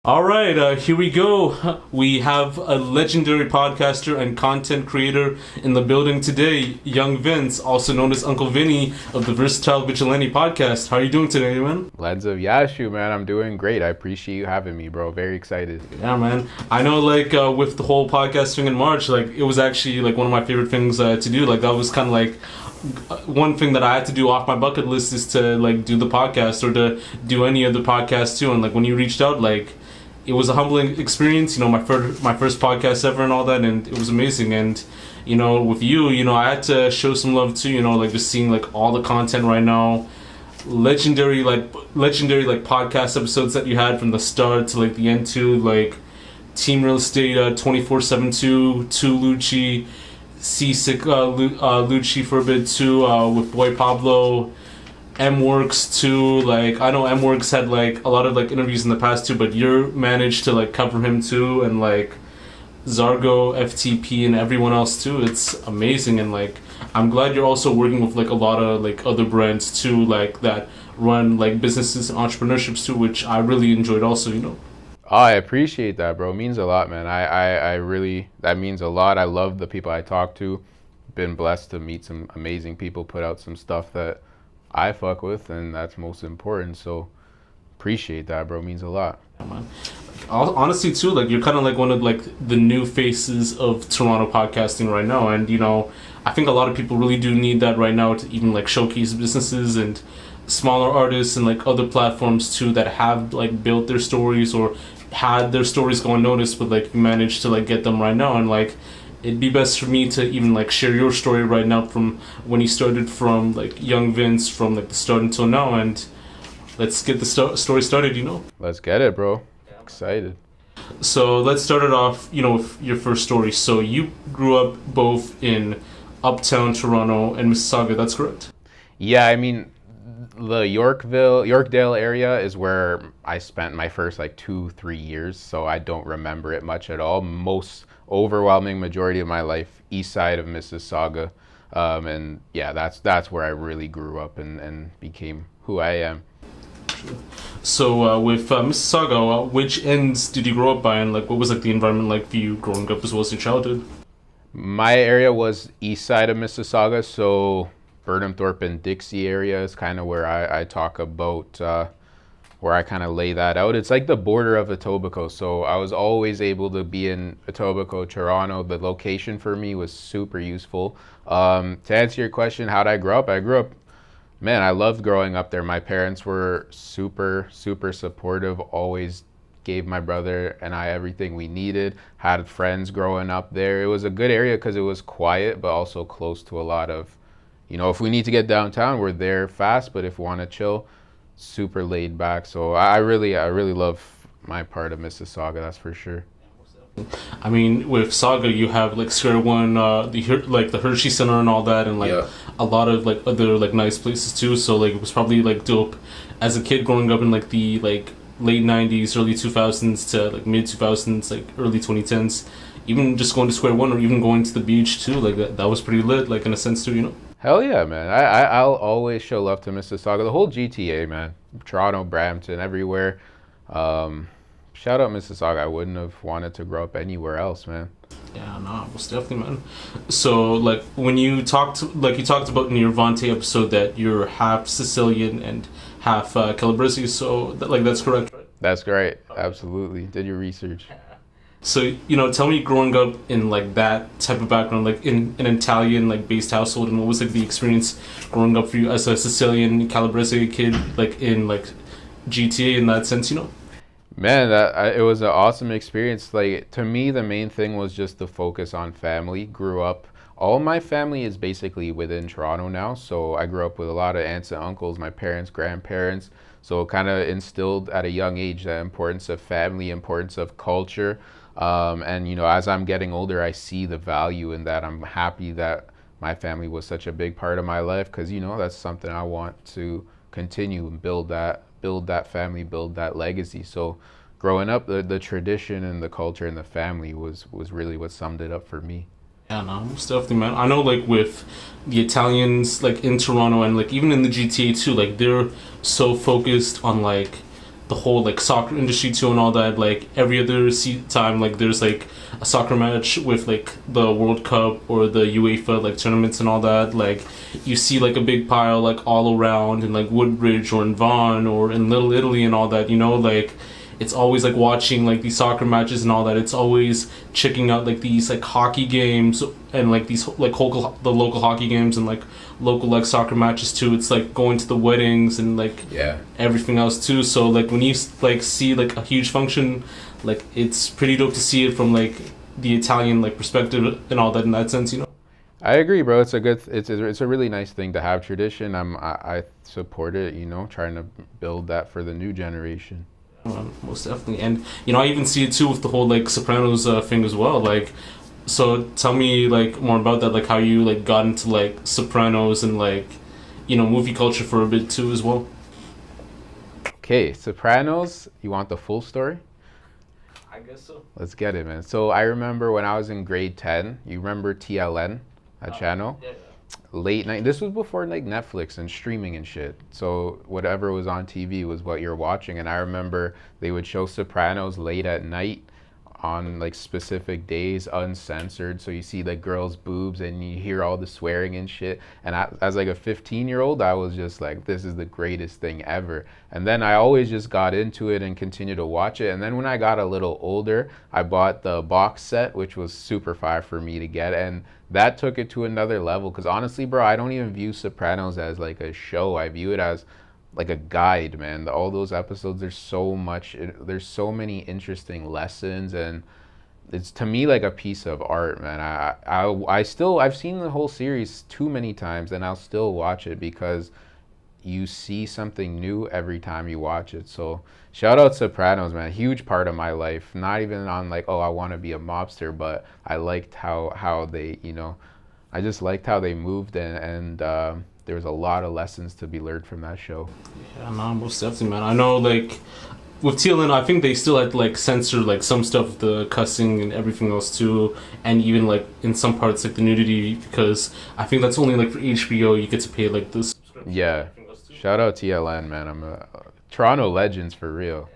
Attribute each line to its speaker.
Speaker 1: All right, here we go. We have a legendary podcaster and content creator in the building today, young Vince, also known as Uncle Vinny of the Versatile Vigilante Podcast. How are you doing today, man?
Speaker 2: Lens of Yashu, man. I'm doing great. I appreciate you having me, bro. Very excited.
Speaker 1: Yeah, man. I know, with the whole podcast thing in March, it was actually, one of my favorite things to do. That was kind of, one thing that I had to do off my bucket list is to, do the podcast or to do any other podcast, too. And, when you reached out, it was a humbling experience, my first podcast ever and all that, and it was amazing. And, with you, I had to show some love too, just seeing all the content right now, legendary podcast episodes that you had from the start to the end too, Team Real Estate 24/7 2 Lucci, Lucci for a bit too, with Boy Pablo. M-Works too, I know M-Works had a lot of interviews in the past too, but you managed to cover him too, and Zargo, FTP, and everyone else too. It's amazing, and I'm glad you're also working with a lot of other brands too, that run businesses and entrepreneurships too, which I really enjoyed also.
Speaker 2: Oh, I appreciate that, bro. It means a lot, man. I really, that means a lot. I love the people I talk to. Been blessed to meet some amazing people, put out some stuff that I fuck with, and that's most important. So appreciate that, bro. It means a lot.
Speaker 1: Yeah, man. Honestly too, you're kind of one of the new faces of Toronto podcasting right now, and I think a lot of people really do need that right now to even showcase businesses and smaller artists and other platforms too that have built their stories or had their stories go unnoticed, but you managed to get them right now. And it'd be best for me to even share your story right now from when you started from young Vince from the start until now, and let's get the story started.
Speaker 2: Let's get it, bro. Excited.
Speaker 1: So let's start it off with your first story. So you grew up both in uptown Toronto and Mississauga, that's correct?
Speaker 2: Yeah, I mean, the Yorkdale area is where I spent my first 2-3 years, so I don't remember it much at all. Most overwhelming majority of my life east side of Mississauga, and yeah, that's where I really grew up and became who I am.
Speaker 1: So with Mississauga, which ends did you grow up by, and what was the environment for you growing up as well as your childhood?
Speaker 2: My area was east side of Mississauga, so Burnhamthorpe and Dixie area is kind of where I talk about, where I kind of lay that out. It's the border of Etobicoke, so I was always able to be in Etobicoke, Toronto. The location for me was super useful. To answer your question, how did I grow up? Man, I loved growing up there. My parents were super, super supportive, always gave my brother and I everything we needed, had friends growing up there. It was a good area because it was quiet, but also close to a lot of, if we need to get downtown, we're there fast, but if we want to chill, super laid back. So I really love my part of Mississauga, that's for sure.
Speaker 1: I mean, with Saga, you have Square One, the Hershey Center and all that, and a lot of other nice places too. So it was probably dope as a kid growing up in the late '90s, early 2000s to mid 2000s, early 2010s. Even just going to Square One or even going to the beach too, that was pretty lit, in a sense too,
Speaker 2: Hell yeah, man. I'll always show love to Mississauga, the whole GTA, man. Toronto, Brampton, everywhere. Shout out Mississauga. I wouldn't have wanted to grow up anywhere else, man.
Speaker 1: Yeah, no, most definitely, man. So, when you talked about in your Vante episode that you're half Sicilian and half Calabrese, so that's correct, right?
Speaker 2: That's great. Absolutely. Did your research.
Speaker 1: So, tell me, growing up in that type of background, in an Italian based household, and what was the experience growing up for you as a Sicilian Calabrese kid, in GTA in that sense,
Speaker 2: Man, it was an awesome experience. To me, the main thing was just the focus on family. Grew up, all my family is basically within Toronto now, so I grew up with a lot of aunts and uncles, my parents, grandparents, so kind of instilled at a young age the importance of family, importance of culture. And as I'm getting older, I see the value in that. I'm happy that my family was such a big part of my life because that's something I want to continue and build that family, build that legacy. So growing up, the tradition and the culture and the family was really what summed it up for me.
Speaker 1: Yeah, no, most definitely, man. I know, with the Italians, in Toronto and even in the GTA too, they're so focused on the the whole like soccer industry too and all that. Like every other time, like there's like a soccer match with like the World Cup or the UEFA like tournaments and all that. Like you see like a big pile like all around in like Woodbridge or in Vaughan or in Little Italy and all that. You know, like it's always like watching like these soccer matches and all that. It's always checking out like these like hockey games and like these like the local hockey games and like local like soccer matches too. It's like going to the weddings and like everything else too. So like when you like see like a huge function, like it's pretty dope to see it from like the Italian like perspective and all that in that sense, you know.
Speaker 2: I agree, bro. It's a really nice thing to have tradition. I support it, you know, trying to build that for the new generation.
Speaker 1: Most definitely. And you know, I even see it too with the whole like Sopranos thing as well. Like, so tell me like more about that, like how you like got into like Sopranos and like, you know, movie culture for a bit too as well.
Speaker 2: Okay, Sopranos, you want the full story?
Speaker 1: I guess so.
Speaker 2: Let's get it, man. So I remember when I was in grade 10, you remember TLN, that channel?
Speaker 1: Yeah.
Speaker 2: Late night. This was before like Netflix and streaming and shit. So whatever was on TV was what you're watching. And I remember they would show Sopranos late at night on like specific days, uncensored. So you see like girls' boobs and you hear all the swearing and shit. And as like a 15-year-old, I was just like, this is the greatest thing ever. And then I always just got into it and continued to watch it. And then when I got a little older, I bought the box set, which was super fire for me to get. And that took it to another level. Because honestly, bro, I don't even view Sopranos as like a show. I view it as like a guide, man. All those episodes, there's so many interesting lessons, and it's to me like a piece of art, man. I've seen the whole series too many times, and I'll still watch it because you see something new every time you watch it. So shout out Sopranos, man. Huge part of my life. Not even on like, oh, I want to be a mobster, but I liked how they, you know, I just liked how they moved, and there was a lot of lessons to be learned from that show.
Speaker 1: Yeah, no, most definitely, man. I know, like, with TLN, I think they still had to, like, censor, like, some stuff, the cussing and everything else, too, and even, like, in some parts, like, the nudity, because I think that's only, like, for HBO, you get to pay, like, this.
Speaker 2: Yeah. Shout out TLN, man. I'm a Toronto legends for real.